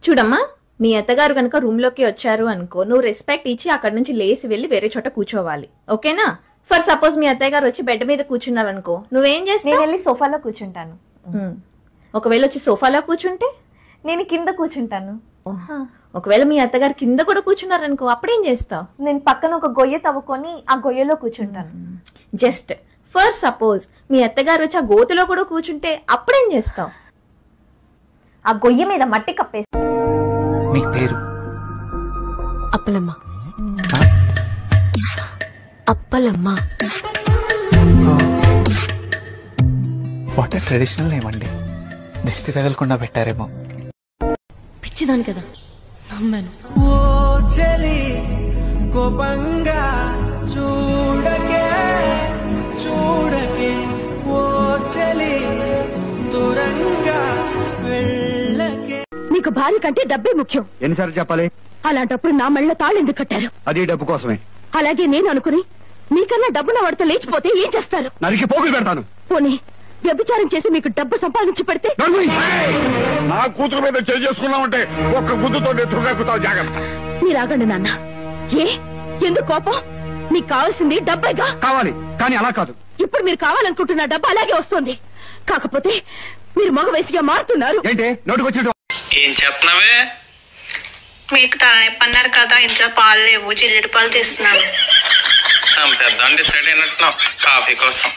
చూడమ్మా, మీ అత్తగారు కనుక రూమ్ లోకి వచ్చారు అనుకో, నువ్వు రెస్పెక్ట్ ఇచ్చి అక్కడ నుంచి లేసి వెళ్లి వేరే చోట కూర్చోవాలి, ఓకేనా? ఫర్ సపోజ్ మీ అత్తయ్య గారు వచ్చి బెడ్ మీద కూర్చున్నారు అనుకో, నువ్వేం చేస్తావు? నేను వెళ్ళి సోఫాలో కూర్చుంటాను. ఒకవేళ వచ్చి సోఫాలో కూర్చుంటే నేను కింద కూర్చుంటాను. ఒకవేళ మీ అత్తగారు కింద కూడా కూర్చున్నారు అనుకో, అప్పుడేం చేస్తావు? నేను పక్కన ఒక గొయ్య తవ్వుకొని ఆ గొయ్యలో కూర్చుంటాను. జస్ట్ ఫర్ సపోజ్ మీ అత్తగారు వచ్చి ఆ గోతులో కూడా కూర్చుంటే అప్పుడేం చేస్తావు? ఆ గొయ్య మీద మట్టి కప్పేసి. మీ పేరు? Appalamma. Appalamma. What traditional name అండి. దిష్టి తగలకుండా పెట్టారేమో. పిచ్చిదాని కదా, నమ్మాను. ఓ చెలి కోపంగా చూడకే చూడకే, ఓ చెలి దూరంగా వెళ్ళకే. నీకు భార్య కంటే డబ్బే ముఖ్యం. ఎన్నిసార్లు చెప్పాలి? అలాంటప్పుడు నా మెళ్ళ తాళి ఎందుకు కట్టారు? అది డబ్బు కోసమే. అలాగే నేను అనుకుని మీకన్నా డబ్బు నా వాడితో లేచిపోతే ఏం చేస్తారు? నరికి పోగులు పెడతాను. పోనీ వ్యభిచారం చేసి మీకు డబ్బు సంపాదించి పెడితే? నా కూతురు మీద చేసుకున్నామంటే ఒక్క గుద్దుతో నెత్తురుతావు. జాగ్రత్త. మీరు ఆగండి నాన్న. ఎందుకు కోపం? మీకు కావాల్సింది డబ్బేగా. కావాలి, కానీ అలా కాదు. ఇప్పుడు మీరు కావాలనుకుంటున్న డబ్బు అలాగే వస్తుంది. కాకపోతే మీరు మగ వయసుగా మారుతున్నారు. ఏంటి నోటికొచ్చి? ఏం చెప్తున్నావే? మీకు తలనొప్పి అన్నారు కదా, ఇంట్లో పాలు లేవు, జిల్లేడు పాలు తీస్తున్నాను. సంపేద్దాం డిసైడ్ అయినట్టున్నావు కాఫీ కోసం.